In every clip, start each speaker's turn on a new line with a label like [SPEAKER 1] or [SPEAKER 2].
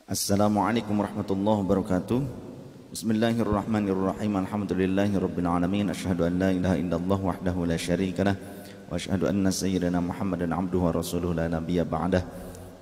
[SPEAKER 1] Assalamualaikum warahmatullahi wabarakatuh. Bismillahirrahmanirrahim. Alhamdulillahirabbil alamin. Asyhadu an la ilaha illallah wahdahu la syarikalah wa asyhadu anna sayyidina Muhammadan abduhu wa rasuluhu la nabiyya ba'dah.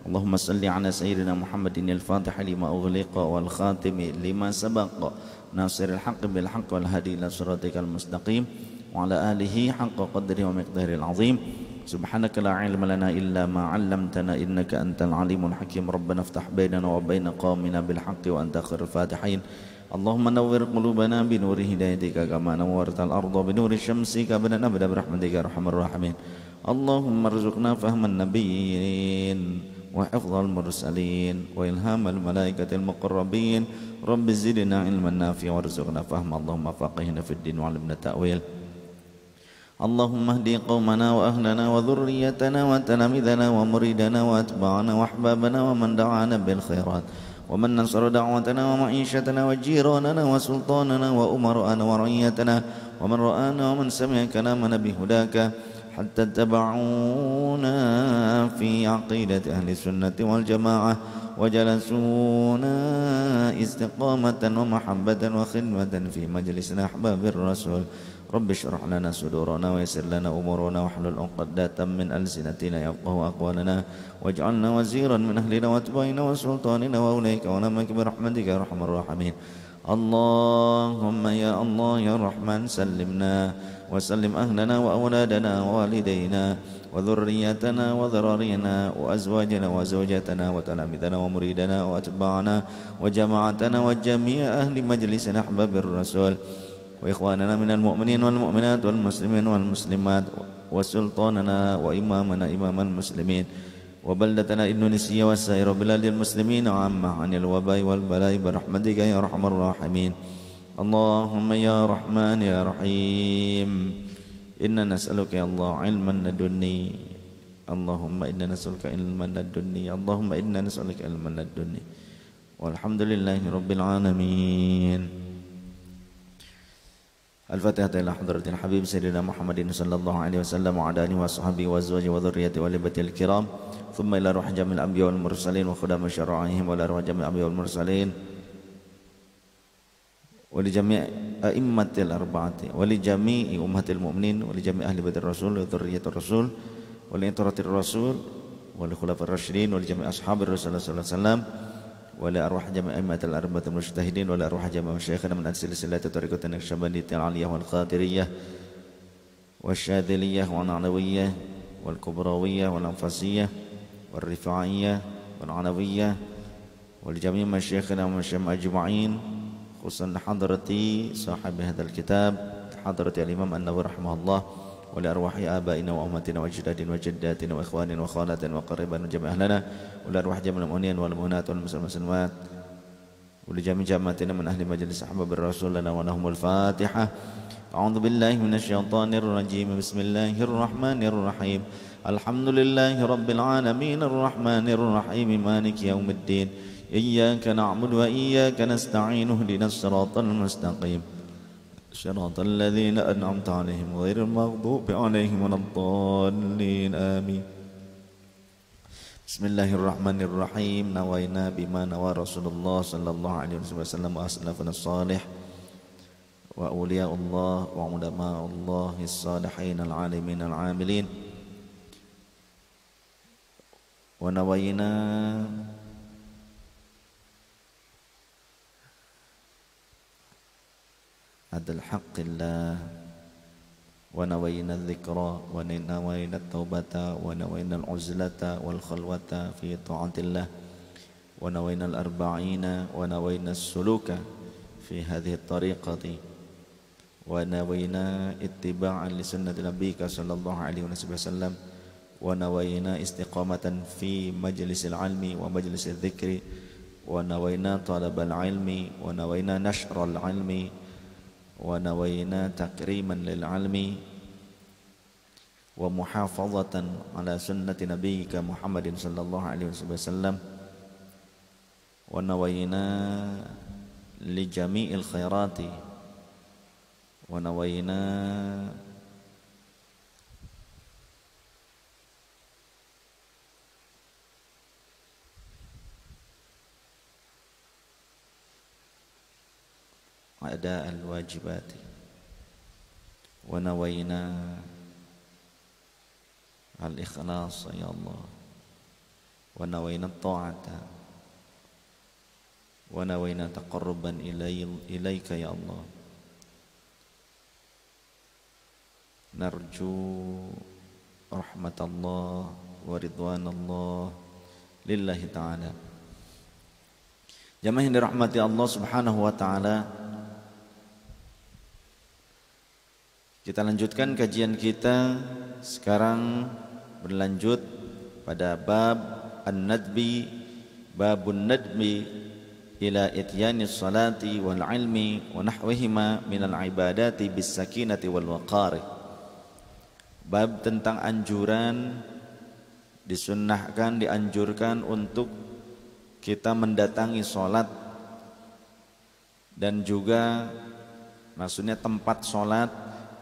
[SPEAKER 1] Allahumma salli ala sayyidina Muhammadin al-Fatih lima ughliqa wal khatimi lima sabaqa nasiril haqqi bil haqqi wal hadi ila siratikal mustaqim wa ala alihi haqqa qadri wa miqdaril azim. Subhanaka la ilma lana illa ma 'allamtana innaka antal alimul hakim. Rabbana iftah bainana wa bain qaumina bil haqqi wa anta khairul fatihin. Allahumma nawwir qulubana bi nuri hidayatika kama nawwartal arda bi nuri syamsika wa nabda bi rahmatika arhamar rahimin. Allahumma arzuqna fahman nabiyyin wa hifdzal mursalin wa ilhamal malaikatil muqarrabin. Rabbi zidna ilman nafi'a warzuqna fahma. Allahumma faqihna fid din wa 'allimna ta'wil. Allahumma hdi qaumana wa ahlana wa dhurriyyatana wa talamidana wa muridana wa atba'ana wa ahbabana wa man da'ana bil khairat wa man nasara da'watana wa ma'ishatana wa jiranana wa sultanana wa umarana wa rayyatana wa man ra'ana wa man sami'a kalamana bihudaka hatta taba'una fi aqidati ahli sunnati wal jamaah wa jalasuna istiqamatan wa mahabbatan wa khidmatan fi majlisina ahbabir rasul. Rabbi syrah lana sudurana wa yassir lana umurana wa hlul 'uqdatan min alsinatina yafqahu aqwalana waj'alna waziran min ahlina wa atba'ina wa sultanina wa ulaika wa namaka bi rahmatika ya arhamar rahimin. Allahumma ya Allah ya Rahman sallimna wa sallim ahlana wa awladana wa walidayna wa dhurriyyatana wa dhararina wa azwajana wa zawjatana wa talamidana wa muridana wa atba'ana wa jama'atana wa jami'a ahli majlisina ahbabir rasul wa ikhwanana minal mu'minin wal mu'minat wal muslimin wal muslimat wa sultanana wa imamana imamal muslimin wa baldatana Indonesia wa saira biladil muslimin wa amma anil wabai wal balai birahmatika ya arhamar rahimin. Allahumma ya Rahman ya Rahim, inna nas'aluka ya Allah ilman ladunni. Allahumma inna nas'aluka ilman ladunni. Allahumma inna nas'aluka ilman ladunni. Walhamdulillahi rabbil alamin. Al-Fatihah ila hadratil Habib Sayyidina Muhammadin sallallahu alaihi wasallam wa ala alihi wa sahbihi wa azwajihi wa dhurriyyatihi wa libatil kiram. Thumma ila ruh jamil anbiya wal mursalin wa khudam syara'ihim wa ila ruh jamil anbiya wal mursalin wa li jami' a'immatil arba'ati wa li jami'i ummatil mu'minin wa li jami' ahli baitir rasul wa dhurriyyatir rasul wa li itaratir rasul wa li khulafir rasyidin wa li jami' ashabir rasul sallallahu alaihi wasallam wa la arwah jami' a'immatil arba'atil mujtahidin wa la arwah jami' masyayikhina min silsilati tariqatin naqsyabandiyah al-'aliyah wal qadiriyah wasyadziliyah wa na'nawiyyah wal kubrawiyah wal anfasiyah wal rifa'iyah wal 'alawiyyah wal jami' masyayikhina wa masyayikh ajma'in khususan hadrati sahibi hadzal kitab hadrati al-imam an-Nawawi rahimahullah wa li arwahi abaina wa ummatina wa ajdadina wa jaddatina wa ikhwanina wa khalatina wa qariban wa jami' ahlana wa li arwah jami'il mu'minin wal mu'minat wal muslimat wa li jami' jamaatina min ahli majlis ahbabir rasul lana wa lahumul fatihah. A'udzu billahi minasyaitonir rajim. Bismillahirrahmanirrahim. Alhamdulillahi rabbil alamin arrahmanir rahim maliki yaumiddin. Iyyaka na'budu wa iyyaka nasta'in. Ihdinas siratal mustaqim. صراط الذين أنعمت عليهم غير المغضوب عليهم ولا الضالين آمين. بسم الله الرحمن الرحيم. نوينا بما نوى رسول الله صلى الله عليه وسلم وأسلافنا الصالح وأولياء الله وعلماء الله الصالحين العالمين العاملين ونوينا adal haqqillah wa nawayna dzikra wa nawayna taubata wa nawayna al-uzlata wal khalwata fi ta'atillah wa nawayna al-arba'ina wa nawayna as-suluka fi hadhihi at-tariqati wa nawayna ittiba'an li sunnati nabiyyika sallallahu alaihi wasallam wa nawayna istiqamatan fi majlisil ilmi wa majlisil dzikri wa nawayna talabal ilmi wa nawayna nashral ilmi wa nawayna takriman lil almi wa muhafazatan ala sunnati nabiyyika Muhammadin sallallahu alaihi wasallam wa nawayna li jami'il khairati wa nawayna ada al-wajibati wa nawaina al-ikhlas ya Allah wa nawaina at-ta'ata wa nawaina taqarruban ilaika ya Allah narju rahmatallah wa ridwanallah lillahi ta'ala. Jamaah yang dirahmati Allah subhanahu wa ta'ala, kita lanjutkan kajian kita. Sekarang berlanjut pada bab an-nadbi, babun nadbi ila ityanis salati wal ilmi wa nahwihima minal ibadati bis sakinati wal waqari. Bab tentang anjuran, disunnahkan, dianjurkan untuk kita mendatangi sholat dan juga maksudnya tempat sholat,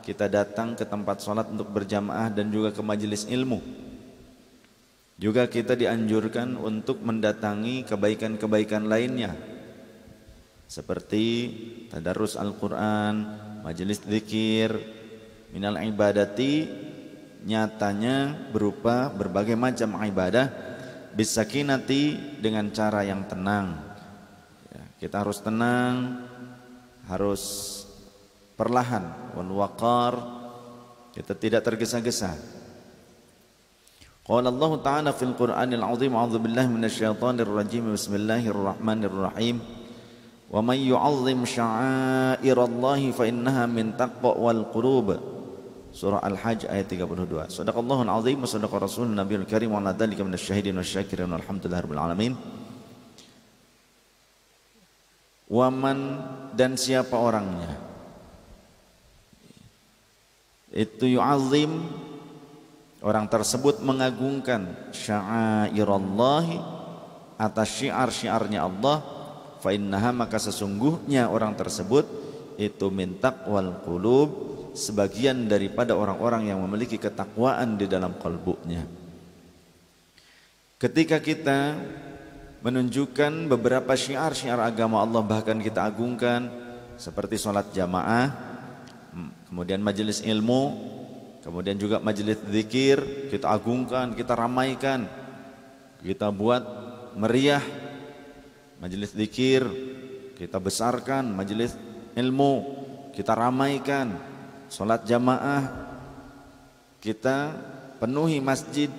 [SPEAKER 1] kita datang ke tempat sholat untuk berjamaah dan juga ke majelis ilmu. Juga kita dianjurkan untuk mendatangi kebaikan-kebaikan lainnya seperti tadarus Al-Quran, majelis zikir, minal ibadati, nyatanya berupa berbagai macam ibadah, bisakinati, dengan cara yang tenang ya, kita harus tenang, harus perlahan, wal waqar, kita tidak tergesa-gesa. Qala Allah Ta'ala fil Qur'anil Azim, a'udzu billahi minasyaitonir rajim, bismillahirrahmanirrahim, wa may yu'azzim sya'airallahi fa innaha min taqwal qulub. Surah Al-Hajj ayat 32. Shadaqallahul azim wa shadaqa rasulun nabiyul karim wa ala dzalika minasyahidin wasyakirin walhamdulillahirabbil alamin. Waman, dan siapa orangnya itu yu'azzim, orang tersebut mengagungkan sya'airallahi, atas syiar-syiarnya Allah, fa innaha, maka sesungguhnya orang tersebut itu min taqwal qulub, sebagian daripada orang-orang yang memiliki ketakwaan di dalam kalbunya. Ketika kita menunjukkan beberapa syiar-syiar agama Allah, bahkan kita agungkan seperti sholat jamaah, kemudian majelis ilmu, kemudian juga majelis zikir, kita agungkan, kita ramaikan, kita buat meriah majelis zikir, kita besarkan majelis ilmu, kita ramaikan. Sholat jamaah kita penuhi masjid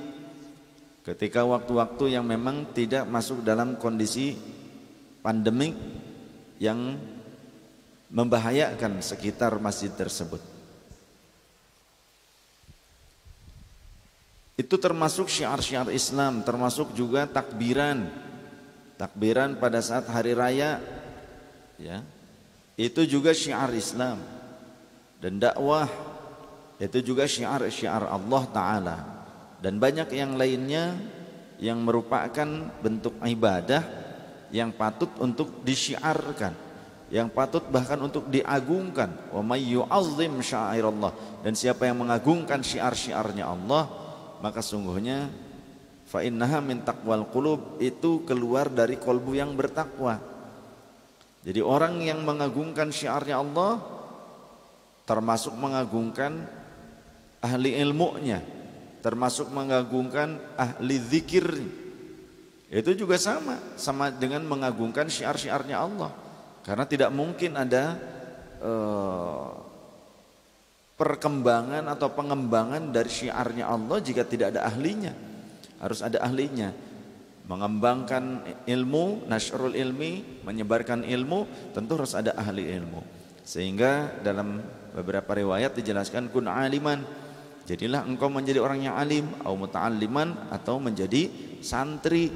[SPEAKER 1] ketika waktu-waktu yang memang tidak masuk dalam kondisi pandemik yang membahayakan sekitar masjid tersebut. Itu termasuk syiar-syiar Islam, termasuk juga takbiran pada saat hari raya ya. Itu juga syiar Islam. Dan dakwah itu juga syiar-syiar Allah Ta'ala. Dan banyak yang lainnya yang merupakan bentuk ibadah yang patut untuk disyiarkan, yang patut bahkan untuk diagungkan. Wa may yu'azzim sya'airallah, dan siapa yang mengagungkan syiar-syiarnya Allah, maka sungguhnya fa innaha min taqwal qulub, itu keluar dari kolbu yang bertakwa. Jadi orang yang mengagungkan syiarnya Allah termasuk mengagungkan ahli ilmunya, termasuk mengagungkan ahli zikir. Itu juga sama dengan mengagungkan syiar-syiarnya Allah. Karena tidak mungkin ada perkembangan atau pengembangan dari syiarnya Allah jika tidak ada ahlinya. Harus ada ahlinya. Mengembangkan ilmu, nasyrul ilmi, menyebarkan ilmu, tentu harus ada ahli ilmu. Sehingga dalam beberapa riwayat dijelaskan kun aliman, jadilah engkau menjadi orang yang alim, atau muta'alliman, atau menjadi santri.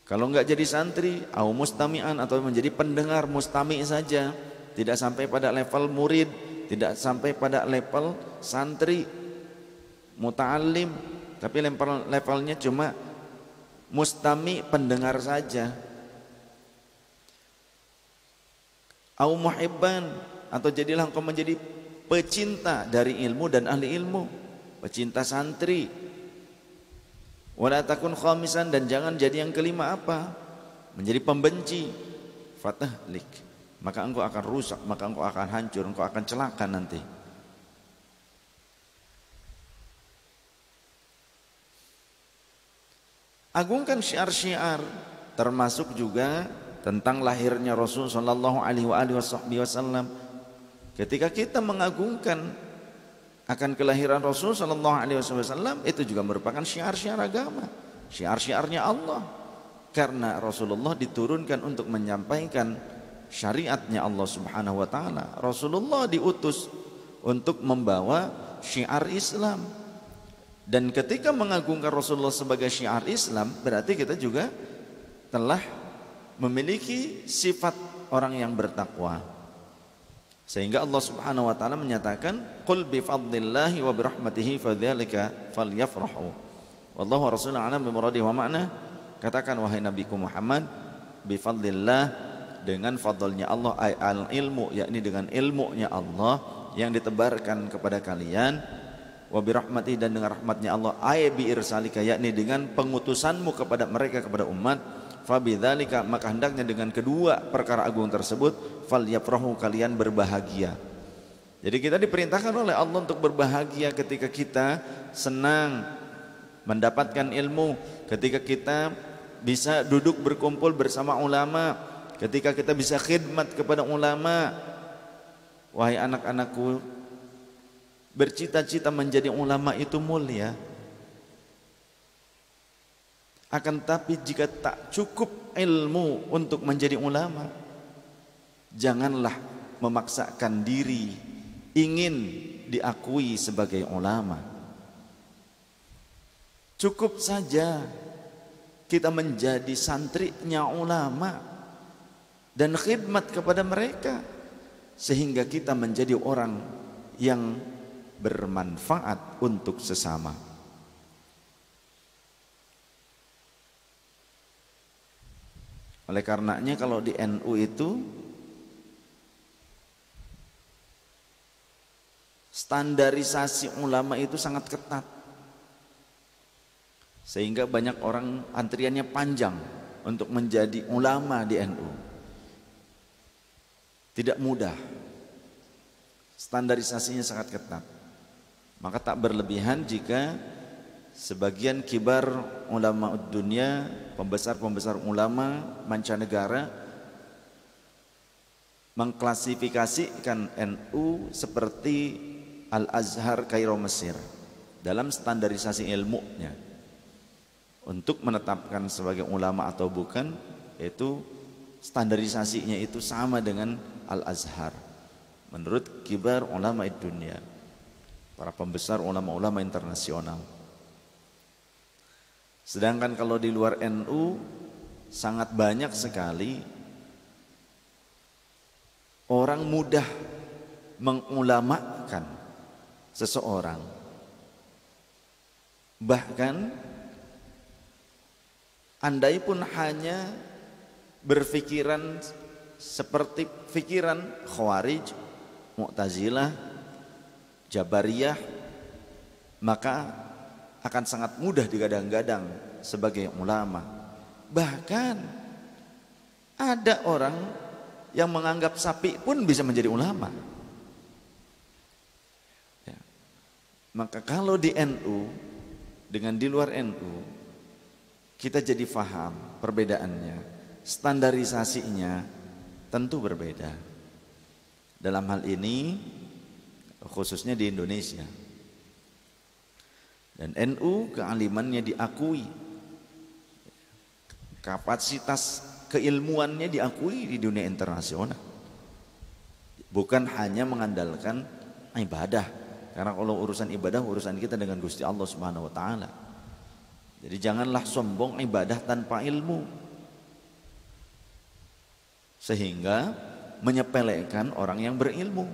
[SPEAKER 1] Kalau enggak jadi santri, atau mustami'an, atau menjadi pendengar, mustami' saja, tidak sampai pada level murid, tidak sampai pada level santri, muta'allim, tapi levelnya cuma mustami', pendengar saja. Au muhibban, atau jadilah engkau menjadi pecinta dari ilmu dan ahli ilmu, pecinta santri. Wala takun khamisan, dan jangan jadi yang kelima apa? Menjadi pembenci. Fatahlik, maka engkau akan rusak, maka engkau akan hancur, engkau akan celaka nanti. Agungkan syiar-syiar, termasuk juga tentang lahirnya Rasul sallallahu alaihi wasallam. Ketika kita mengagungkan akan kelahiran Rasul sallallahu alaihi wasallam, itu juga merupakan syiar-syiar agama, syiar-syiarnya Allah. Karena Rasulullah diturunkan untuk menyampaikan syariatnya Allah Subhanahu wa taala. Rasulullah diutus untuk membawa syiar Islam. Dan ketika mengagungkan Rasulullah sebagai syiar Islam, berarti kita juga telah memiliki sifat orang yang bertakwa. Sehingga Allah Subhanahu wa taala menyatakan, "Qul bi fadlillahi wa bi rahmatihi fadzalika falyafrahu." Wallahu rasulun a'lam bi muradihi wa ma'na. Katakan wahai Nabiku Muhammad, bi fadlillah, dengan fadlnya Allah, al ilmu, yakni dengan ilmunya Allah yang ditebarkan kepada kalian, wa bi rahmatihi, dan dengan rahmatnya Allah, ay bi irsalika, yakni dengan pengutusanmu kepada mereka, kepada umat, fa bidzalika, maka hendaknya dengan kedua perkara agung tersebut, falyafrahu, kalian berbahagia. Jadi kita diperintahkan oleh Allah untuk berbahagia ketika kita senang mendapatkan ilmu, ketika kita bisa duduk berkumpul bersama ulama, ketika kita bisa khidmat kepada ulama. Wahai anak-anakku, bercita-cita menjadi ulama itu mulia. Akan tapi jika tak cukup ilmu untuk menjadi ulama, janganlah memaksakan diri ingin diakui sebagai ulama. Cukup saja kita menjadi santrinya ulama dan khidmat kepada mereka, sehingga kita menjadi orang yang bermanfaat untuk sesama. Oleh karenanya kalau di NU itu standarisasi ulama itu sangat ketat, sehingga banyak orang antriannya panjang untuk menjadi ulama di NU. Tidak mudah, standarisasinya sangat ketat. Maka tak berlebihan jika sebagian kibar ulama dunia, pembesar-pembesar ulama mancanegara, mengklasifikasikan NU seperti Al-Azhar Kairo Mesir dalam standarisasi ilmunya. Untuk menetapkan sebagai ulama atau bukan, itu standarisasinya itu sama dengan Al-Azhar menurut kibar ulama dunia, para pembesar ulama-ulama internasional. Sedangkan kalau di luar NU sangat banyak sekali orang mudah mengulamakan seseorang, bahkan andai pun hanya berpikiran seperti pikiran Khawarij, Mu'tazilah, Jabariyah, maka akan sangat mudah digadang-gadang sebagai ulama. Bahkan ada orang yang menganggap sapi pun bisa menjadi ulama. Ya. Maka kalau di NU dengan di luar NU, kita jadi faham perbedaannya, standarisasinya tentu berbeda. Dalam hal ini khususnya di Indonesia. Dan NU kealimannya diakui, kapasitas keilmuannya diakui di dunia internasional. Bukan hanya mengandalkan ibadah, karena kalau urusan ibadah urusan kita dengan Gusti Allah Subhanahu wa taala. Jadi janganlah sombong ibadah tanpa ilmu, sehingga menyepelekan orang yang berilmu.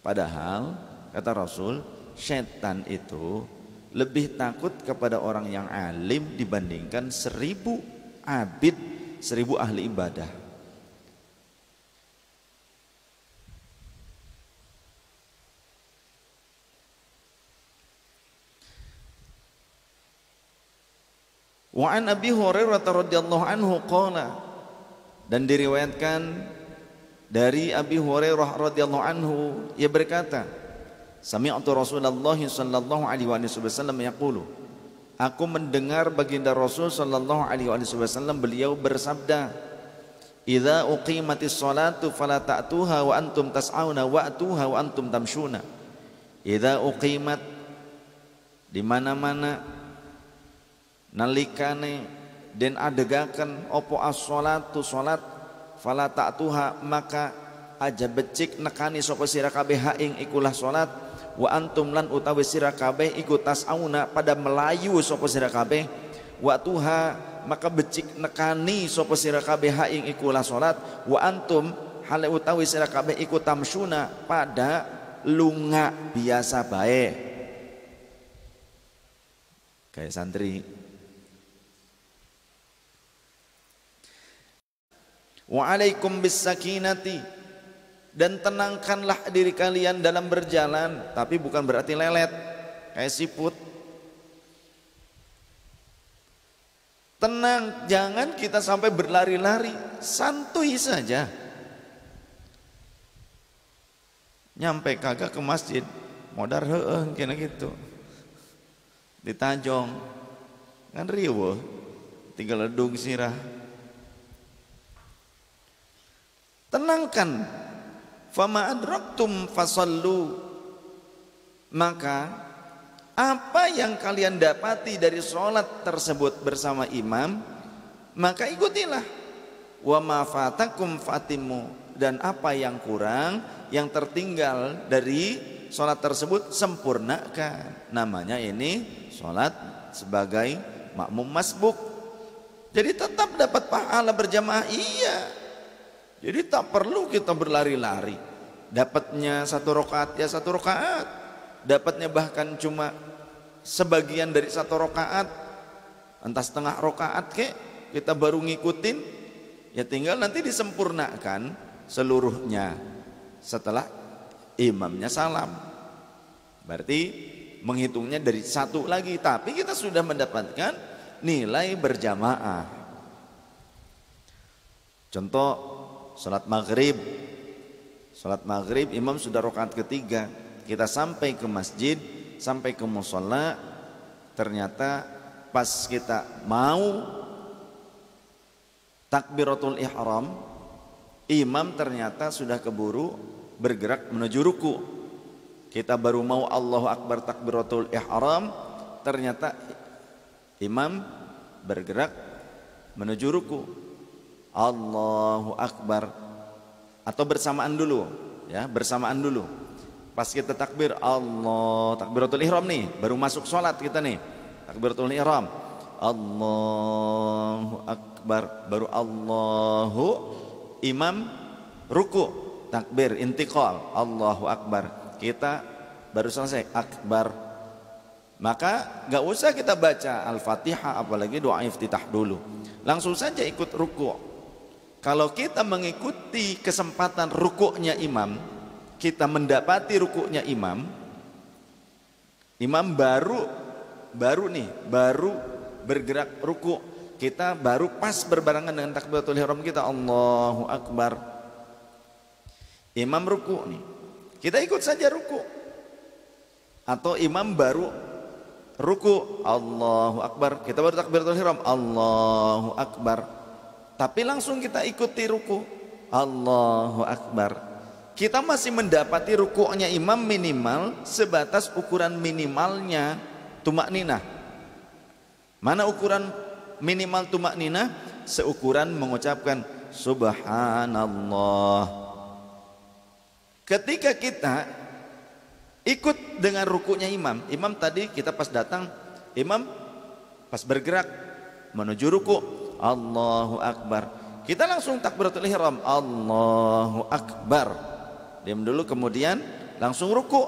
[SPEAKER 1] Padahal kata Rasul, setan itu lebih takut kepada orang yang alim dibandingkan 1000 abid, 1000 ahli ibadah. Wa an Abi Hurairah radhiyallahu anhu qala, dan diriwayatkan Dari Abi Hurairah radhiyallahu anhu, ia berkata, sami'tu Rasulullah sallallahu alaihi wasallam yaqulu, aku mendengar baginda Rasul sallallahu alaihi wasallam beliau bersabda, idza uqimatis sholatu fala ta'tuha wa antum tas'auna wa'tuha wa antum tamshuna. Idza uqimat, di mana-mana nalikane den adegaken opo as-sholatu salat, fala ta'tuha maka aja becik nekani sapa sira kabeh ha ing ikulah salat, wa antum lan utawi sira kabeh iku tas'auna pada melayu sapa sira kabeh, wa tuha maka becik nekani sapa sira kabeh ha ing ikulah salat, wa antum hale utawi sira kabeh iku tamsyuna pada lunga biasa bae. Kayak santri. Wa alaikum bis sakinati, dan tenangkanlah diri kalian dalam berjalan, tapi bukan berarti lelet kayak siput. Tenang, jangan kita sampai berlari-lari, santuy saja. Nyampe kagak ke masjid, modar heueuh kena gitu. Ditajong kan riweuh, tinggal ledung sirah. Tenangkan, fama adraktum fasallu, maka apa yang kalian dapati dari sholat tersebut bersama imam, maka ikutilah. Wa ma fatakum fatimu, dan apa yang kurang, yang tertinggal dari sholat tersebut sempurnakan. Namanya ini sholat sebagai makmum masbuk. Jadi tetap dapat pahala berjamaah, iya. Jadi tak perlu kita berlari-lari. Dapatnya 1 rakaat ya 1 rakaat. Dapatnya bahkan cuma sebagian dari 1 rakaat, entah setengah rakaat kek, kita baru ngikutin. Ya tinggal nanti disempurnakan seluruhnya setelah imamnya salam. Berarti menghitungnya dari 1 lagi, tapi kita sudah mendapatkan nilai berjamaah. Contoh salat maghrib imam sudah rakaat ketiga, kita sampai ke masjid, sampai ke mushola, ternyata pas kita mau takbiratul ihram, imam ternyata sudah keburu bergerak menuju ruku. Kita baru mau Allahu Akbar takbiratul ihram, ternyata imam bergerak menuju ruku. Allahu Akbar, atau bersamaan dulu ya, bersamaan dulu. Pas kita takbir Allah, takbiratul ihram nih, baru masuk sholat kita nih, takbiratul ihram, Allahu Akbar, baru Allahu, imam ruku, takbir intiqal, Allahu Akbar, kita baru selesai akbar. Maka gak usah kita baca Al-Fatihah apalagi doa iftitah dulu, langsung saja ikut ruku. Kalau kita mengikuti kesempatan rukuknya imam, kita mendapati rukuknya imam, imam baru bergerak ruku, kita baru pas berbarengan dengan takbiratul ihram kita, Allahu Akbar, imam ruku nih, kita ikut saja ruku. Atau imam baru ruku, Allahu Akbar, kita baru takbiratul ihram, Allahu Akbar, tapi langsung kita ikuti ruku, Allahu Akbar. Kita masih mendapati rukuknya imam minimal sebatas ukuran minimalnya tumakninah. Mana ukuran minimal tumakninah? Seukuran mengucapkan subhanallah. Ketika kita ikut dengan rukuknya imam, imam tadi kita pas datang, imam pas bergerak menuju ruku, Allahu Akbar, kita langsung takbiratul ihram, Allahu Akbar, diam dulu, kemudian langsung ruku,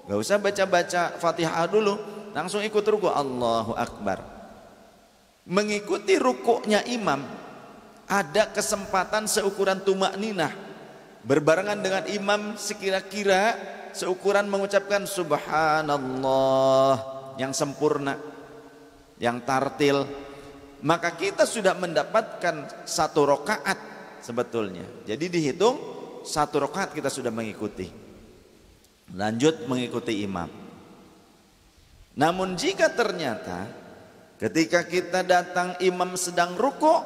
[SPEAKER 1] gak usah baca-baca Fatihah dulu, langsung ikut ruku, Allahu Akbar. Mengikuti rukuknya imam ada kesempatan seukuran tumakninah, berbarengan dengan imam sekira-kira seukuran mengucapkan subhanallah yang sempurna, yang tartil. Maka kita sudah mendapatkan 1 rakaat sebetulnya. Jadi dihitung 1 rakaat kita sudah mengikuti, lanjut mengikuti imam. Namun jika ternyata ketika kita datang imam sedang ruku,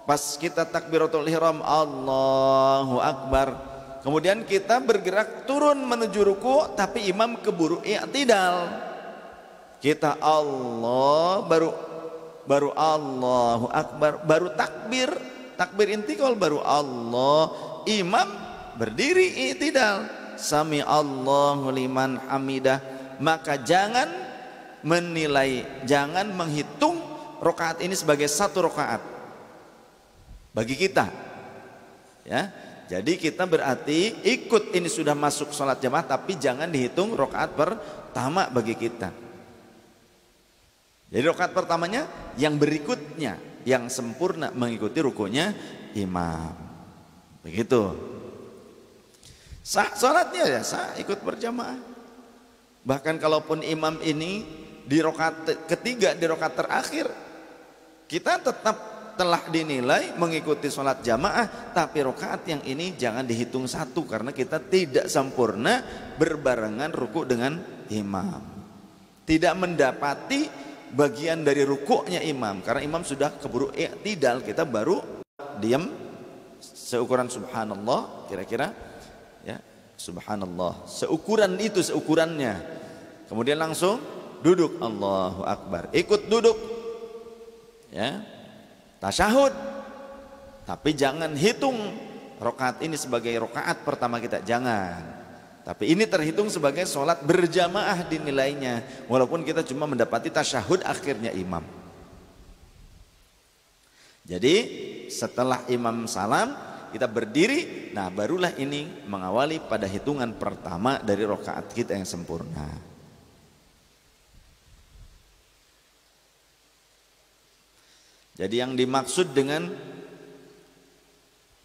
[SPEAKER 1] pas kita takbiratul ihram Allahu Akbar, kemudian kita bergerak turun menuju ruku, tapi imam keburu i'tidal, kita Allah baru Allahu Akbar, baru takbir intikal, baru Allah, imam berdiri i'tidal, sami Allahu liman hamidah. Maka jangan menilai, jangan menghitung rakaat ini sebagai 1 rakaat bagi kita, ya. Jadi kita berarti ikut, ini sudah masuk sholat jamaah, tapi jangan dihitung rakaat pertama bagi kita. Jadi rakaat pertamanya yang berikutnya, yang sempurna mengikuti rukunya imam. Begitu. Sah sholatnya, ya sah, ikut berjamaah. Bahkan kalaupun imam ini di rakaat ketiga, di rakaat terakhir, kita tetap telah dinilai mengikuti sholat jamaah, tapi rakaat yang ini jangan dihitung 1 karena kita tidak sempurna berbarengan ruku dengan imam, tidak mendapati bagian dari rukuknya imam, karena imam sudah keburu i'tidal, kita baru diam seukuran subhanallah, kira-kira ya, subhanallah seukuran itu, seukurannya, kemudian langsung duduk Allahu Akbar, ikut duduk, ya, tasyahud, tapi jangan hitung rakaat ini sebagai rakaat pertama kita, jangan. Tapi ini terhitung sebagai sholat berjamaah dinilainya, walaupun kita cuma mendapati tasyahud akhirnya imam. Jadi setelah imam salam kita berdiri, nah barulah ini mengawali pada hitungan pertama dari rakaat kita yang sempurna. Jadi yang dimaksud dengan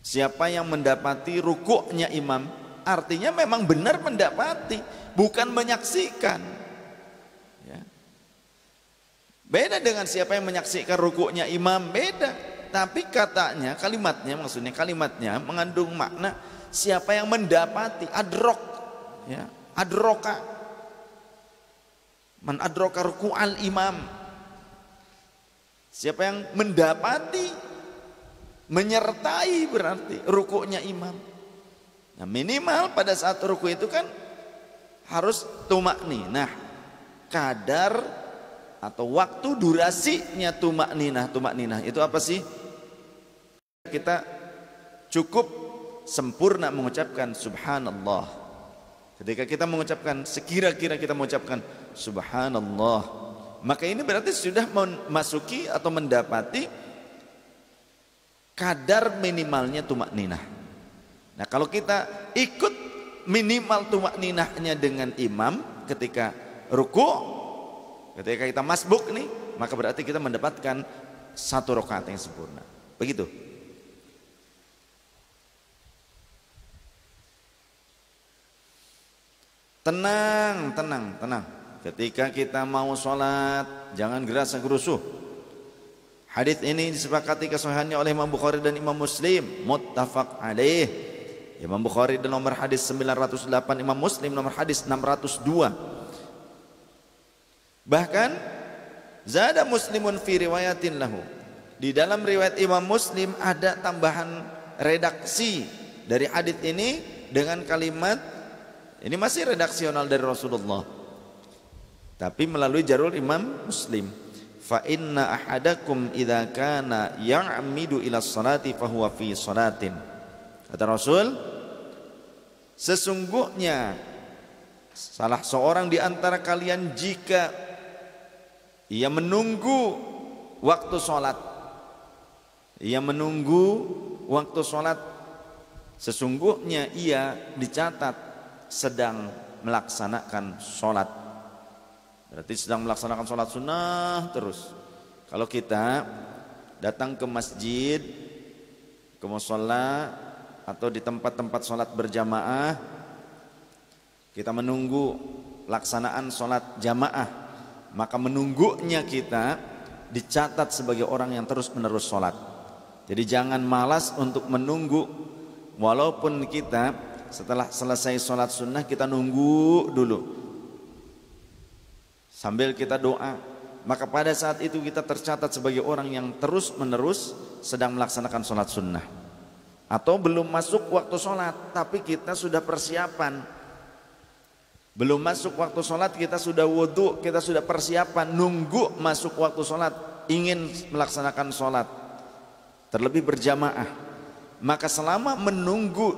[SPEAKER 1] siapa yang mendapati rukuknya imam, artinya memang benar mendapati, bukan menyaksikan, ya. Beda dengan siapa yang menyaksikan rukuknya imam, beda. Tapi katanya, kalimatnya, maksudnya kalimatnya mengandung makna siapa yang mendapati, adrok, ya, adroka, man adroka ruku'al imam, siapa yang mendapati, menyertai berarti rukuknya imam. Nah minimal pada saat ruku itu kan harus tumakninah, kadar atau waktu durasinya tumakninah itu apa sih? Kita cukup sempurna mengucapkan subhanallah. Ketika kita mengucapkan, sekira-kira kita mengucapkan subhanallah, maka ini berarti sudah memasuki atau mendapati kadar minimalnya tumakninah. Nah kalau kita ikut minimal tumakninahnya dengan imam ketika ruku, ketika kita masbuk nih, maka berarti kita mendapatkan 1 rakaat yang sempurna. Begitu. Tenang. Ketika kita mau sholat, jangan gerasa gerusuh. Hadis ini disepakati kesahihannya oleh Imam Bukhari dan Imam Muslim, muttafaq alaih. Imam Bukhari dan nomor hadis 908, Imam Muslim nomor hadis 602. Bahkan zada Muslimun fi riwayatin lahu, di dalam riwayat Imam Muslim ada tambahan redaksi dari hadis ini dengan kalimat, ini masih redaksional dari Rasulullah tapi melalui jalur Imam Muslim, fa inna ahadakum idza kana ya'midu ila sholati fa huwa fi sholatin. Kata Rasul, sesungguhnya salah seorang di antara kalian jika ia menunggu waktu sholat, sesungguhnya ia dicatat sedang melaksanakan sholat. Berarti sedang melaksanakan sholat sunnah terus. Kalau kita datang ke masjid, ke musholla, atau di tempat-tempat sholat berjamaah, kita menunggu laksanaan sholat jamaah, maka menunggunya kita dicatat sebagai orang yang terus menerus sholat. Jadi jangan malas untuk menunggu Walaupun kita setelah selesai sholat sunnah kita nunggu dulu sambil kita doa, maka pada saat itu kita tercatat sebagai orang yang terus menerus sedang melaksanakan sholat sunnah. Atau belum masuk waktu sholat tapi kita sudah persiapan, belum masuk waktu sholat kita sudah wudhu, kita sudah persiapan nunggu masuk waktu sholat, ingin melaksanakan sholat terlebih berjamaah. Maka selama menunggu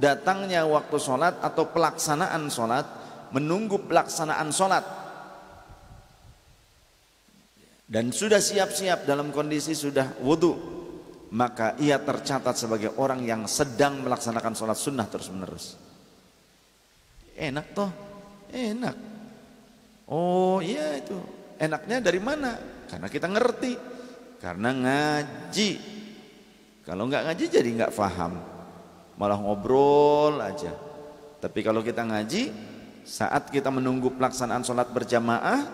[SPEAKER 1] datangnya waktu sholat atau pelaksanaan sholat, menunggu pelaksanaan sholat dan sudah siap-siap dalam kondisi sudah wudhu, maka ia tercatat sebagai orang yang sedang melaksanakan sholat sunnah terus menerus. Enak toh? Enak. Oh iya, itu enaknya dari mana? Karena kita ngerti, karena ngaji. Kalau nggak ngaji jadi nggak paham, malah ngobrol aja. Tapi kalau kita ngaji, saat kita menunggu pelaksanaan sholat berjamaah,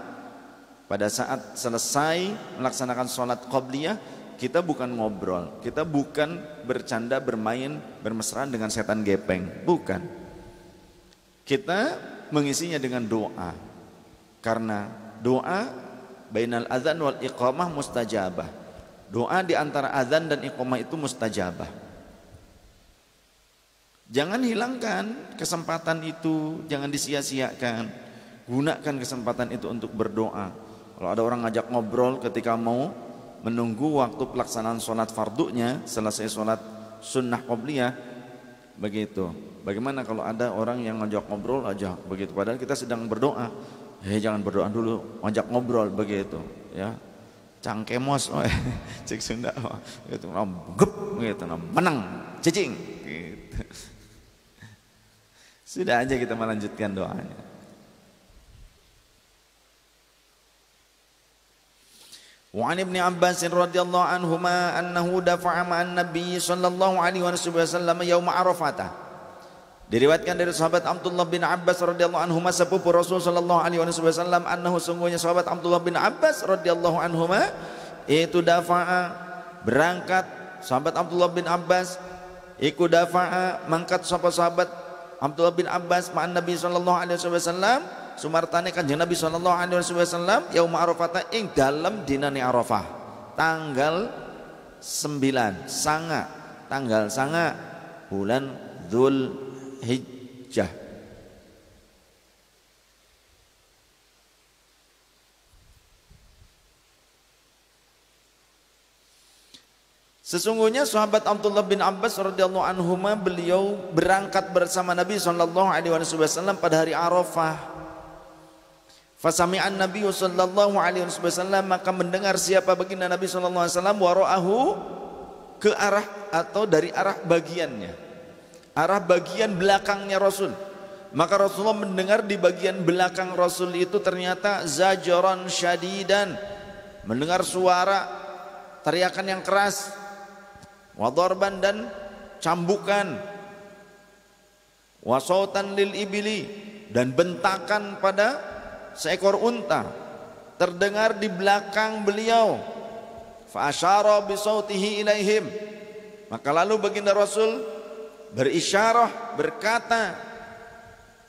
[SPEAKER 1] pada saat selesai melaksanakan sholat qobliyah, kita bukan ngobrol, kita bukan bercanda, bermain, bermesraan dengan setan gepeng, bukan. Kita mengisinya dengan doa, karena doa bainal adzan wal iqamah mustajabah. Doa di antara azan dan iqamah itu mustajabah. Jangan hilangkan kesempatan itu, jangan disia-siakan. Gunakan kesempatan itu untuk berdoa. Kalau ada orang ngajak ngobrol ketika mau menunggu waktu pelaksanaan sholat fardunya, selesai sholat sunnah qobliyah, begitu. Bagaimana kalau ada orang yang ngajak ngobrol aja begitu, padahal kita sedang berdoa. Jangan berdoa dulu, ngajak ngobrol begitu, ya. Cangkemos, cek Sunda, gitu, gep, gitu, menang, cicing, gitu. Sudah aja kita melanjutkan doanya. Wa an Ibnu Abbas radhiyallahu anhuma annahu dafa'a ma'an Nabi sallallahu alaihi wasallam yaum Arafah. Diriwayatkan dari sahabat Abdullah bin Abbas radhiyallahu anhuma sepupu Rasul sallallahu alaihi wasallam, annahu sungguhnya sahabat Abdullah bin Abbas radhiyallahu anhuma itu dafa'a berangkat, sahabat Abdullah bin Abbas ikut dafa'a mangkat sahabat Abdullah bin Abbas ma'an Nabi sallallahu alaihi wasallam sumartane kanjeng Nabi sallallahu alaihi wasallam yaum Arafah ing dalem dinane Arafah tanggal 9 sanga, tanggal sanga bulan Dzul Hijjah. Sesungguhnya sahabat Abdullah bin Abbas radhiyallahu anhuma beliau berangkat bersama Nabi sallallahu alaihi wasallam pada hari Arafah. Fasami'an Nabi sallallahu alaihi wasallam, maka mendengar siapa baginda Nabi sallallahu alaihi wasallam wara'ahu, ke arah atau dari arah bagiannya, arah bagian belakangnya Rasul. Maka Rasulullah mendengar di bagian belakang Rasul itu ternyata zajaran syadidan, mendengar suara teriakan yang keras, wadorban dan cambukan, wasautan lil ibili dan bentakan pada seekor unta terdengar di belakang beliau. Fa asyara bi sautihi ilaihim, maka lalu baginda Rasul berisyarah, berkata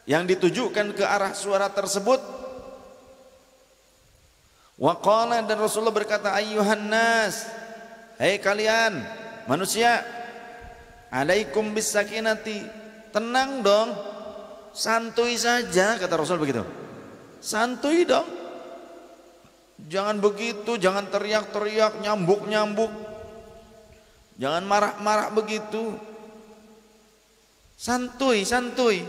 [SPEAKER 1] yang ditujukan ke arah suara tersebut. Wa qala, dan Rasulullah berkata, ayyuhan nas, hei kalian manusia, alaikum bis sakinati, tenang dong, santuy saja, kata Rasul begitu. Santuy dong, jangan begitu, jangan teriak-teriak, nyambuk-nyambuk, jangan marah-marah begitu. Santuy, santuy,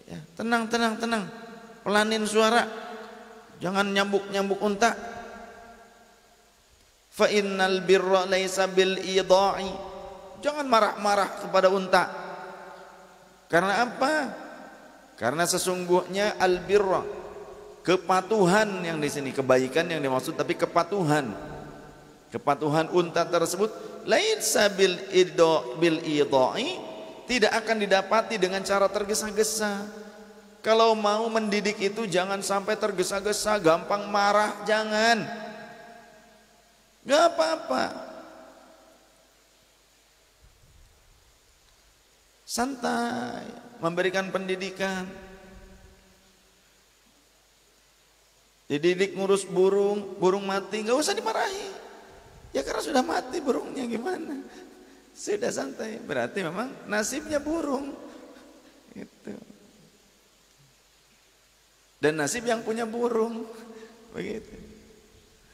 [SPEAKER 1] ya, tenang, tenang, tenang, pelanin suara, jangan nyambuk-nyambuk unta. Fa innal birra laisa bil idai, jangan marah-marah kepada unta. Karena apa? Karena sesungguhnya al birra, kepatuhan yang di sini, kebaikan yang dimaksud, tapi kepatuhan, kepatuhan unta tersebut laisa bil idai, tidak akan didapati dengan cara tergesa-gesa. Kalau mau mendidik itu jangan sampai tergesa-gesa, gampang marah, jangan. Gak apa-apa. santai, memberikan pendidikan. Dididik ngurus burung, burung mati nggak usah dimarahi. Ya karena sudah mati burungnya, gimana? Sudah santai, berarti memang nasibnya burung. Gitu. Dan nasib yang punya burung, begitu.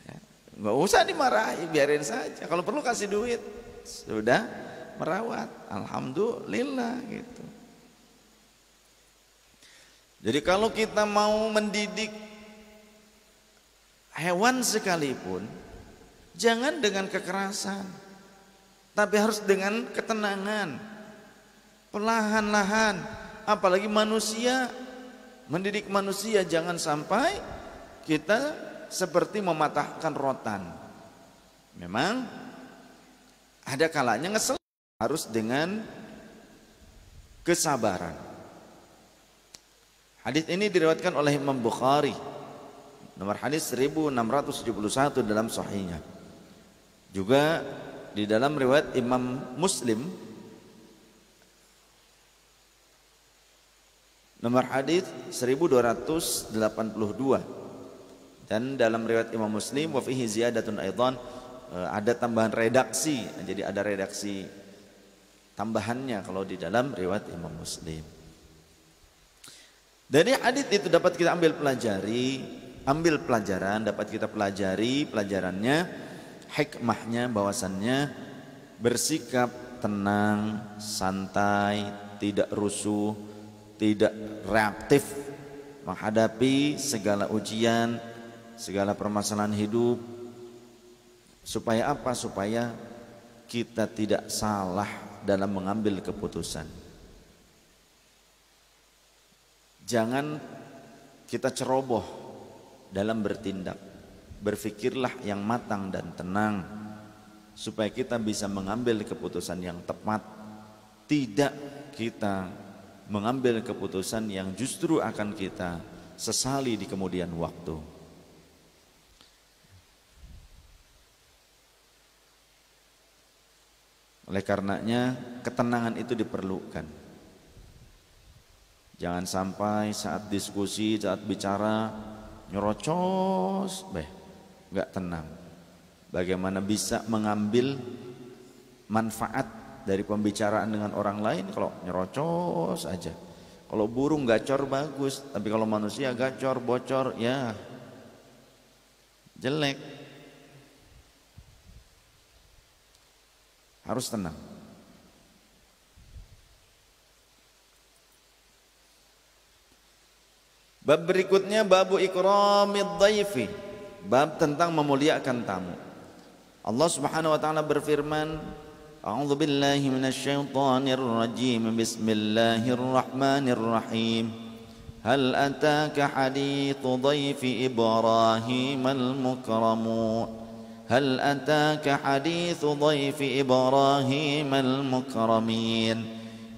[SPEAKER 1] Ya, nggak usah dimarahi, biarin saja. Kalau perlu kasih duit, sudah merawat, alhamdulillah gitu. Jadi kalau kita mau mendidik hewan sekalipun, jangan dengan kekerasan, tapi harus dengan ketenangan, perlahan-lahan. Apalagi manusia, mendidik manusia jangan sampai kita seperti mematahkan rotan. Memang ada kalanya ngesel, harus dengan kesabaran. Hadis ini diriwayatkan oleh Imam Bukhari, nomor hadis 1671 dalam sahihnya. Juga di dalam riwayat Imam Muslim, nomor hadis 1282. Dan dalam riwayat Imam Muslim wa fihi ziyadatun aidan, ada tambahan redaksi. Jadi ada redaksi tambahannya kalau di dalam riwayat Imam Muslim. Dari hadis itu dapat kita ambil pelajaran, dapat kita pelajari pelajarannya, hikmahnya bahwasannya bersikap tenang, santai, tidak rusuh, tidak reaktif menghadapi segala ujian, segala permasalahan hidup. Supaya apa? Supaya kita tidak salah dalam mengambil keputusan. Jangan kita ceroboh dalam bertindak. Berfikirlah yang matang dan tenang supaya kita bisa mengambil keputusan yang tepat. Tidak kita mengambil keputusan yang justru akan kita sesali di kemudian waktu. Oleh karenanya ketenangan itu diperlukan. Jangan sampai saat diskusi, saat bicara nyerocos, nggak tenang. Bagaimana bisa mengambil manfaat dari pembicaraan dengan orang lain kalau nyerocos aja. Kalau burung gacor bagus, tapi kalau manusia gacor, bocor, ya jelek. Harus tenang. Bab berikutnya babu ikramid dhaifi, bab tentang memuliakan tamu. Allah Subhanahu wa taala berfirman, A'udzu billahi minasyaitonir rajim. Bismillahirrahmanirrahim. Hal ataka haditsu dhaifi Ibrahim al-mukramun. Hal ataka haditsu dhaifi Ibrahim al-mukramin.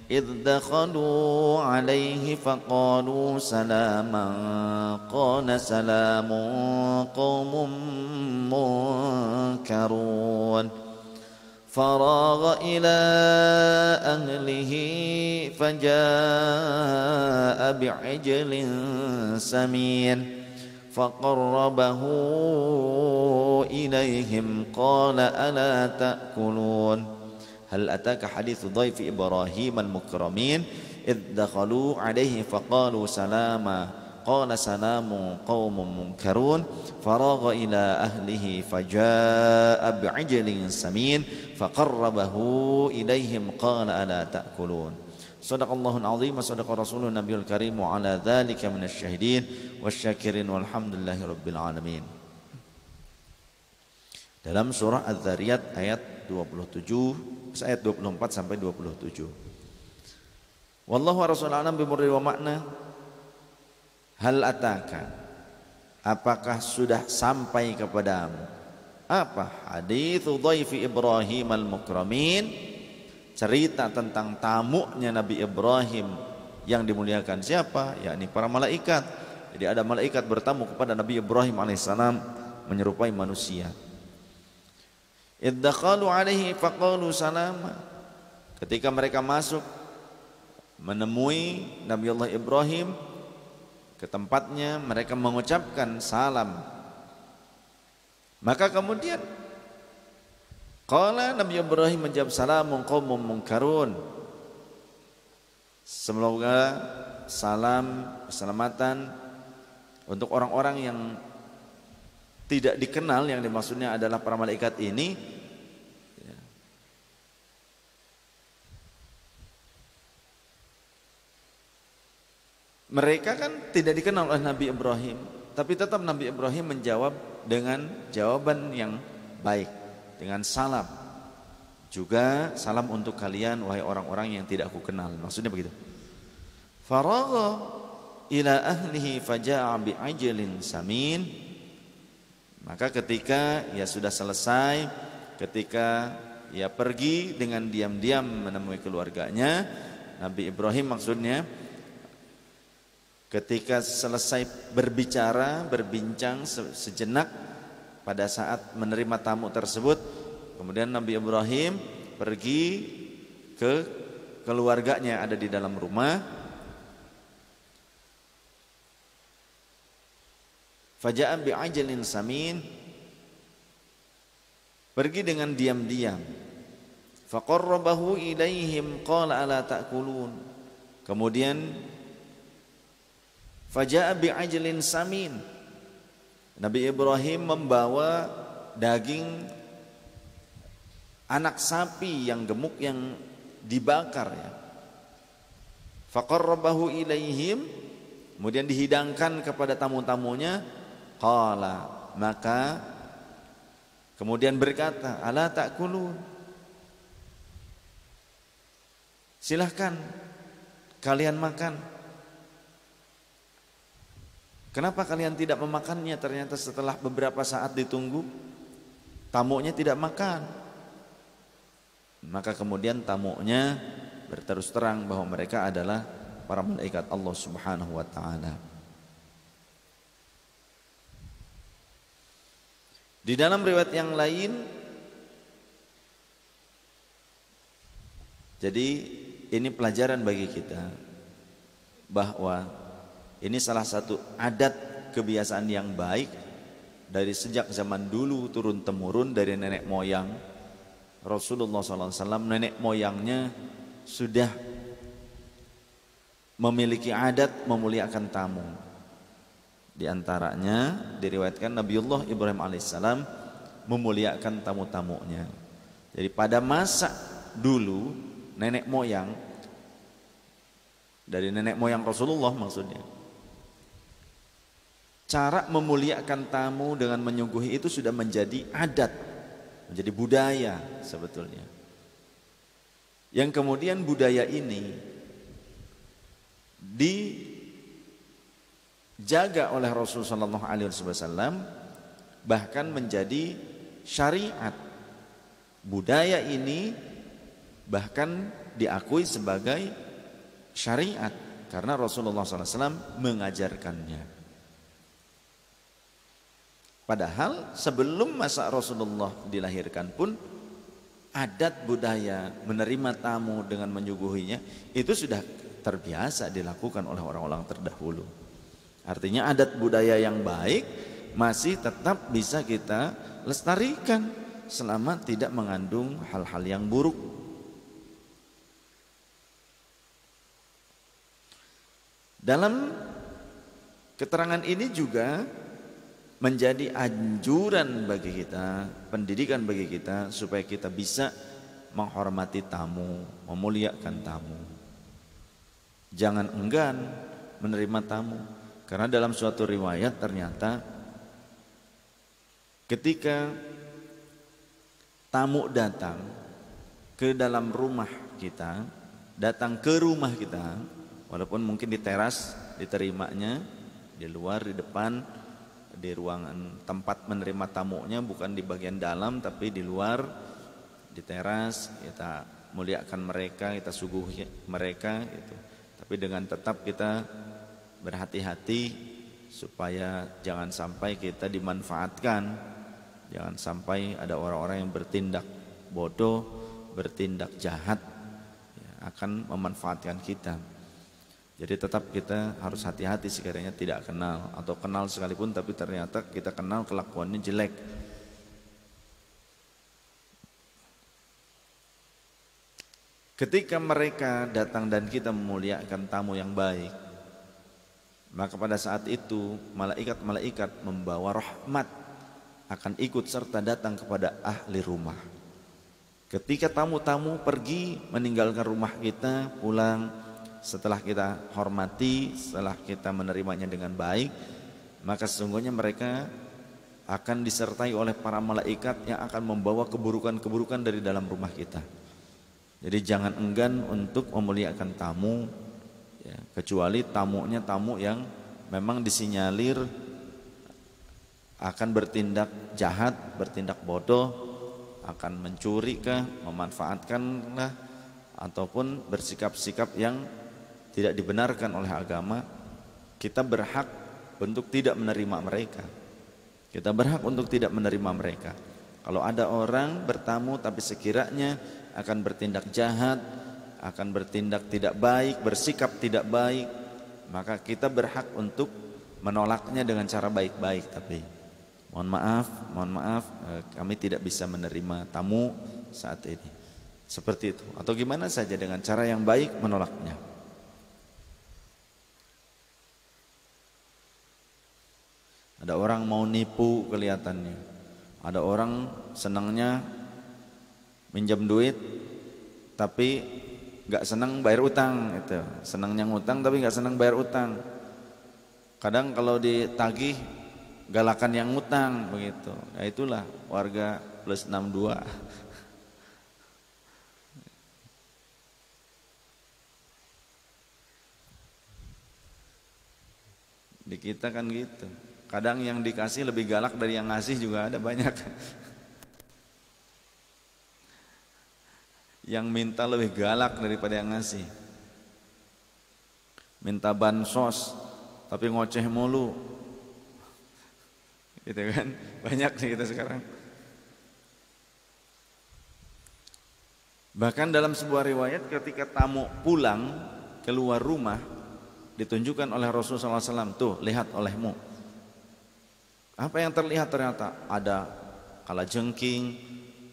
[SPEAKER 1] إذ دخلوا عليه فقالوا سلاما قال سلام قوم منكرون فراغ إلى أهله فجاء بعجل سمين فقربه إليهم قال ألا تأكلون هل أتاك حديث ضيف إبراهيم المكرمين إذ دخلوا عليه فقالوا سلاما قال سلام قوم منكرون فراغ إلى أهله فجاء بعجل سمين فقربه إليهم قال ألا تأكلون صدق الله العظيم وصدق رسوله النبي الكريم وعلى ذلك من الشاهدين والشاكرين والحمد لله رب العالمين. Dalam surah Az-Zariyat ayat 27 ayat 24 sampai 27. Wallahu rasul alam bimurri wa makna. Hal ataka, apakah sudah sampai kepadamu apa haditsu dhaifi Ibrahim al-mukramin, cerita tentang tamunya Nabi Ibrahim yang dimuliakan. Siapa? Yakni para malaikat. Jadi ada malaikat bertamu kepada Nabi Ibrahim alaihissalam menyerupai manusia. Iddakhalu alaihi faqalu salama, ketika mereka masuk menemui Nabiullah Ibrahim ke tempatnya, mereka mengucapkan salam. Maka kemudian qala Nabi Ibrahim menjawab, salamun qaumun munkarun. Semoga salam keselamatan untuk orang-orang yang tidak dikenal, yang dimaksudnya adalah para malaikat ini. Mereka kan tidak dikenal oleh Nabi Ibrahim, tapi tetap Nabi Ibrahim menjawab dengan jawaban yang baik, dengan salam. Juga salam untuk kalian wahai orang-orang yang tidak aku kenal. Maksudnya begitu. Faragha ila ahlihi faja'a bi'ajlin samin. Maka ketika ia sudah selesai, ketika ia pergi dengan diam-diam menemui keluarganya, Nabi Ibrahim maksudnya ketika selesai berbicara, berbincang sejenak pada saat menerima tamu tersebut, kemudian Nabi Ibrahim pergi ke keluarganya ada di dalam rumah. Faja'a bi'ajalin samin, pergi dengan diam-diam. Faqarrabahu ilaihim qala ala ta'kulun. Kemudian faja'a bi'ajlin samin, Nabi Ibrahim membawa daging anak sapi yang gemuk yang dibakar ya. Faqarrabahu ilaihim, kemudian dihidangkan kepada tamu-tamunya. Qala, maka kemudian berkata, ala ta'kulun, silahkan kalian makan. Kenapa kalian tidak memakannya? Ternyata setelah beberapa saat ditunggu, tamunya tidak makan. Maka kemudian tamunya berterus terang bahwa mereka adalah para malaikat Allah Subhanahu wa taala. Di dalam riwayat yang lain, jadi ini pelajaran bagi kita bahwa ini salah satu adat kebiasaan yang baik dari sejak zaman dulu turun temurun dari nenek moyang Rasulullah SAW. Nenek moyangnya sudah memiliki adat memuliakan tamu. Di antaranya diriwayatkan Nabiullah Ibrahim alaihissalam memuliakan tamu-tamunya. Jadi pada masa dulu nenek moyang, dari nenek moyang Rasulullah maksudnya, cara memuliakan tamu dengan menyuguhi itu sudah menjadi adat, menjadi budaya sebetulnya. Yang kemudian budaya ini dijaga oleh Rasulullah SAW, bahkan menjadi syariat. Budaya ini bahkan diakui sebagai syariat karena Rasulullah SAW mengajarkannya. Padahal sebelum masa Rasulullah dilahirkan pun adat budaya menerima tamu dengan menyuguhinya itu sudah terbiasa dilakukan oleh orang-orang terdahulu. Artinya adat budaya yang baik masih tetap bisa kita lestarikan selama tidak mengandung hal-hal yang buruk. Dalam keterangan ini juga menjadi anjuran bagi kita, pendidikan bagi kita supaya kita bisa menghormati tamu, memuliakan tamu. Jangan enggan menerima tamu, karena dalam suatu riwayat ternyata ketika tamu datang ke dalam rumah kita, datang ke rumah kita, walaupun mungkin di teras diterimanya, di luar, di depan, di ruangan tempat menerima tamunya, bukan di bagian dalam tapi di luar, di teras, kita muliakan mereka, kita suguhi mereka gitu. Tapi dengan tetap kita berhati-hati supaya jangan sampai kita dimanfaatkan, jangan sampai ada orang-orang yang bertindak bodoh, bertindak jahat ya, akan memanfaatkan kita. Jadi tetap kita harus hati-hati sekiranya tidak kenal atau kenal sekalipun tapi ternyata kita kenal kelakuannya jelek. Ketika mereka datang dan kita memuliakan tamu yang baik, maka pada saat itu malaikat-malaikat membawa rahmat akan ikut serta datang kepada ahli rumah. Ketika tamu-tamu pergi meninggalkan rumah kita, pulang setelah kita hormati, setelah kita menerimanya dengan baik, maka sesungguhnya mereka akan disertai oleh para malaikat yang akan membawa keburukan-keburukan dari dalam rumah kita. Jadi jangan enggan untuk memuliakan tamu, ya, kecuali tamunya tamu yang memang disinyalir akan bertindak jahat, bertindak bodoh, akan mencuri kah, memanfaatkan kah, ataupun bersikap-sikap yang tidak dibenarkan oleh agama. Kita berhak untuk tidak menerima mereka. Kita berhak untuk tidak menerima mereka. Kalau ada orang bertamu tapi sekiranya akan bertindak jahat, akan bertindak tidak baik, bersikap tidak baik, maka kita berhak untuk menolaknya dengan cara baik-baik. Tapi mohon maaf, kami tidak bisa menerima tamu saat ini. Seperti itu. Atau gimana saja dengan cara yang baik menolaknya. Ada orang mau nipu kelihatannya. Ada orang senangnya minjam duit tapi gak senang bayar utang gitu. Senangnya ngutang tapi gak senang bayar utang. Kadang kalau ditagih galakan yang ngutang begitu. Ya itulah warga plus 62. Di kita kan gitu. Kadang yang dikasih lebih galak dari yang ngasih juga ada banyak. Yang minta lebih galak daripada yang ngasih. Minta bansos tapi ngoceh mulu. Gitu kan? Banyak sih kita sekarang. Bahkan dalam sebuah riwayat ketika tamu pulang keluar rumah ditunjukkan oleh Rasulullah SAW, tuh lihat olehmu. Apa yang terlihat? Ternyata ada kalajengking,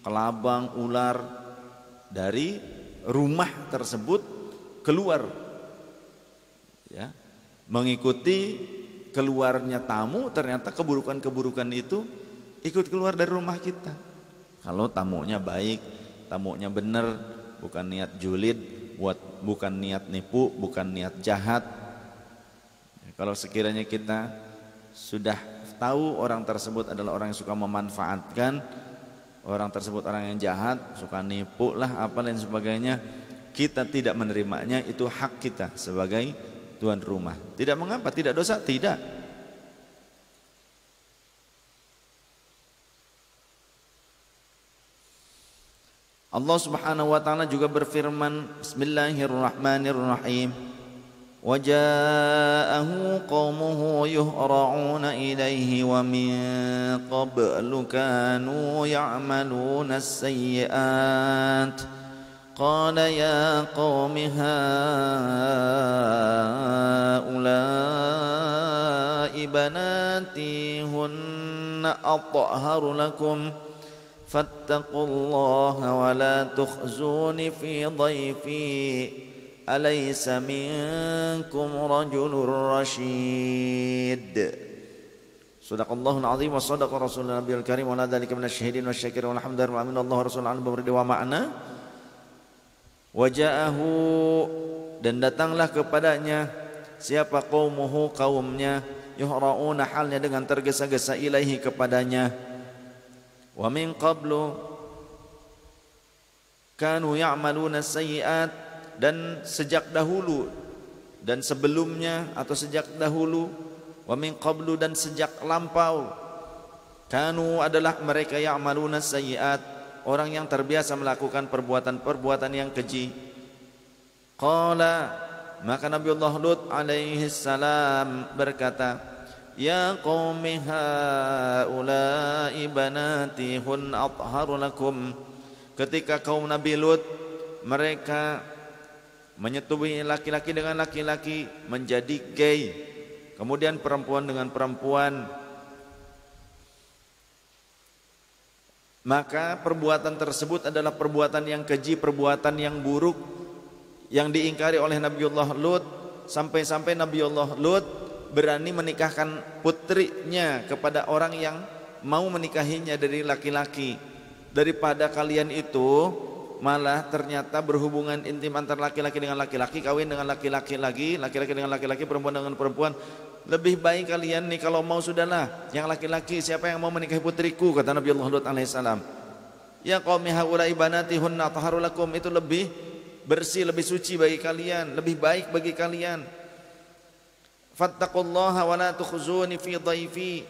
[SPEAKER 1] kelabang, ular dari rumah tersebut keluar, ya, mengikuti keluarnya tamu. Ternyata keburukan-keburukan itu ikut keluar dari rumah kita. Kalau tamunya baik, tamunya benar, bukan niat julid, bukan niat nipu, bukan niat jahat. Kalau sekiranya kita sudah tahu orang tersebut adalah orang yang suka memanfaatkan, orang tersebut orang yang jahat, suka nipu lah apa dan sebagainya, kita tidak menerimanya, itu hak kita sebagai tuan rumah. Tidak mengapa, tidak dosa, tidak. Allah Subhanahu wa taala juga berfirman, Bismillahirrahmanirrahim. وَجَاءَهُ قَوْمُهُ يُهْرَعُونَ إِلَيْهِ وَمِنْ قَبْلُ كَانُوا يَعْمَلُونَ السَّيِّئَاتِ قَالَ يَا قَوْمِ هَؤُلَاءِ بَنَاتِي هُنَّ أَطْهَرُ لَكُمْ فَاتَّقُوا اللَّهَ وَلَا تُخْزُونِ فِي ضَيْفِي Alaysa minkum rajulur rasyid. Sadaqallahul azim wa sadaqa rasulun nabiyul karim wa la dzalika minasyahidin wasyakirin walhamdulillahi wa Allahu rasul an bamri wa ma'na. Waja'ahu, dan datanglah kepadanya siapa? Qaumuhu, kaumnya, yuhra'una, halnya dengan tergesa-gesa, ilaihi, kepadanya. Wa min qablu kanu ya'maluna sayyi'at, dan sejak dahulu dan sebelumnya atau sejak dahulu, wa min qablu, dan sejak lampau, kanu, adalah mereka, ya'maluna sayyi'at, orang yang terbiasa melakukan perbuatan-perbuatan yang keji. Qala, maka Nabiullah Lut alaihi salam berkata, ya qaumi haula'i banati hun atharu lakum. Ketika kaum Nabi Lut mereka menyetubuhi laki-laki dengan laki-laki, menjadi gay, kemudian perempuan dengan perempuan, maka perbuatan tersebut adalah perbuatan yang keji, perbuatan yang buruk yang diingkari oleh Nabiullah Lut, sampai-sampai Nabiullah Lut berani menikahkan putrinya kepada orang yang mau menikahinya dari laki-laki. Daripada kalian itu malah ternyata berhubungan intim antara laki-laki dengan laki-laki, kawin dengan laki-laki lagi, laki-laki dengan laki-laki, perempuan dengan perempuan. Lebih baik kalian nih kalau mau sudahlah, yang laki-laki siapa yang mau menikahi putriku, kata Nabi Allah Lut alaihissalam. Ya qaumi haula'i banati hunna taharul lakum, itu lebih bersih, lebih suci bagi kalian, lebih baik bagi kalian. Fattaqullaha wa la tukhzuni fi dhaifi,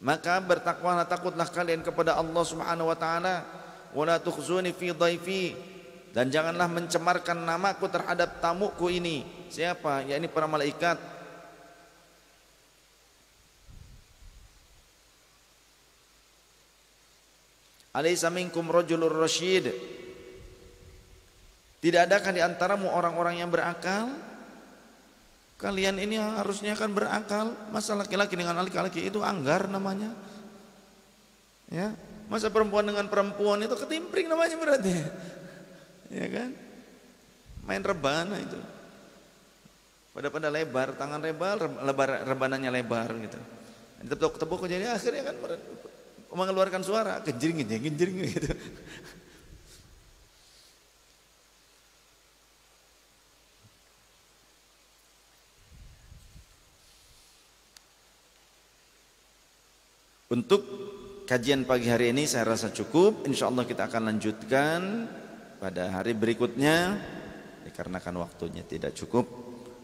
[SPEAKER 1] maka bertakwalah, takutlah kalian kepada Allah Subhanahu wa taala. Wa la tukhzuni fi dhaifi, dan janganlah mencemarkan namaku terhadap tamuku ini. Siapa? Ya ini para malaikat. Alaysa minkum rajulur rasyid, tidak adakah di antaramu orang-orang yang berakal? Kalian ini harusnya kan berakal. Masa laki-laki dengan laki-laki itu anggar namanya, ya? Masa perempuan dengan perempuan itu ketimpring namanya berarti, ya kan? Main rebana itu, pada lebar, tangan lebar, rebananya lebar gitu, tepuk-tepuk jadi akhirnya kan mengeluarkan suara genjring gitu. Untuk kajian pagi hari ini saya rasa cukup. Insya Allah kita akan lanjutkan pada hari berikutnya, dikarenakan waktunya tidak cukup.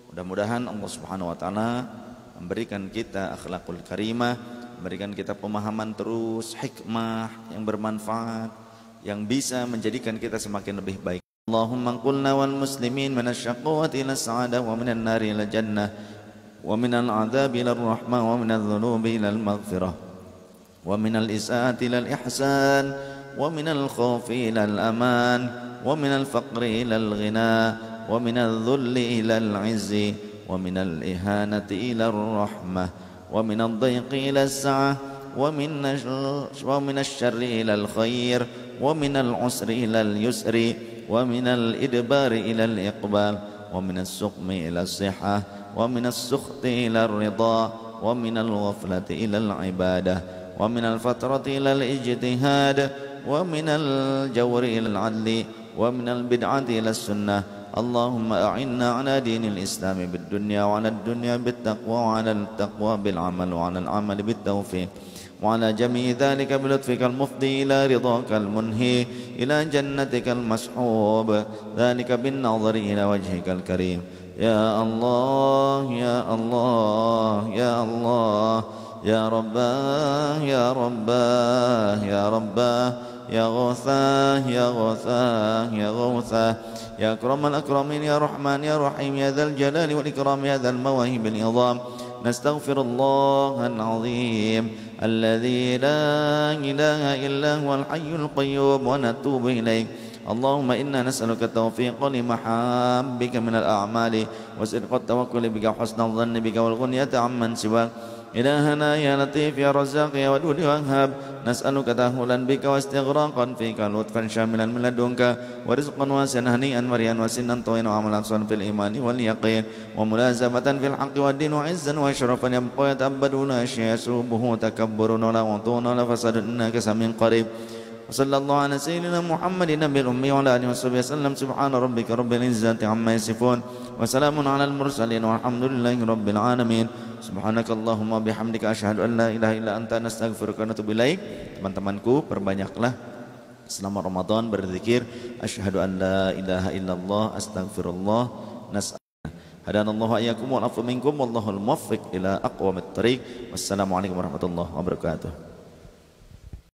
[SPEAKER 1] Mudah-mudahan Allah Subhanahu wa taala memberikan kita akhlakul karimah, memberikan kita pemahaman terus, hikmah yang bermanfaat, yang bisa menjadikan kita semakin lebih baik. Allahumma qulna wal muslimin minasyaqawati ila sa'adah, wa minan nari ila jannah, wa minal adzabi ila rahmah, wa minal dhunubi ila maghfirah, wa minal isaati ila ihsan, wa minal khawfi ila aman, wa minal faqri ila ghina, wa minal dhulli ila izzi, wa minal ihanati ila rahmah, wa minal dhayqi ila sa'ah, wa minal syarri ila khair, wa minal usri ila yusri, wa minal idbari ila iqbal, wa minal suqmi ila sihah, wa minal sukhti ila ridha, wa minal ghaflati ila ibadah, wa minal fatrati ila ijtihad, wa minal jawri ila adli, wa minal bid'ati ila sunnah. Allahumma a'inna ala dinil islami bid dunya wa ala dunya bit taqwa wa ala taqwa bil amal wa ala al amal bit tawfiq wa ala jami'i dhalika bi lutfikal mufdi ila ridhakal munhi ila jannatikal mashhub, dhalika bin nadhari ila wajhikal karim. Ya Allah, ya Allah, ya Allah, ya Rabbah, ya Rabbah, ya Rabbah, ya Ghathah, ya Ghathah, ya Ghathah, ya akramal akramin, ya Rahman, ya Rahim, ya Dzal Jalali wal Ikram, ya Dzal Mawahib al Idham. Nastaghfirullahal azim alladzi la ilaha illa huwal hayyul qayyum wa natubu ilaih. Allahumma inna nas'aluka tawfiqa li mahabbika minal a'mali wa sidqat tawakkuli bika wa husnal dhanni bika wal ghunyata amman siwak. إلهنا يا لطيف يا رزاق يا ودود يا وهاب، نسألك تأهلا بك واستغراقا فيك لطفا شاملا من لدنك ورزقا واسعا هنيئا مريا وسنا طويلا وعملا صالحا في الإيمان واليقين وملازمة في الحق والدين وعزا وشرفا يبقى يتأبد لا شيء يسوبه تكبر ولا وطون ولا فساد إنك سميع قريب. وصلى الله على سيدنا محمد النبي الأمي وعلى آله وصحبه وسلم. سبحان ربك رب العزة عما يصفون وسلام على المرسلين والحمد لله رب العالمين. Subhanaka Allahumma bihamdika asyhadu an la ilaha illa anta nastaghfiruka wa natubu ilaik. Teman-temanku, perbanyaklah selama Ramadan berzikir asyhadu an la ilaha illallah astaghfirullah nas'alullah. Hadanallahu ayyakum wa afu minkum wallahul muwaffiq ila aqwamit thariq. Wassalamualaikum warahmatullahi wabarakatuh.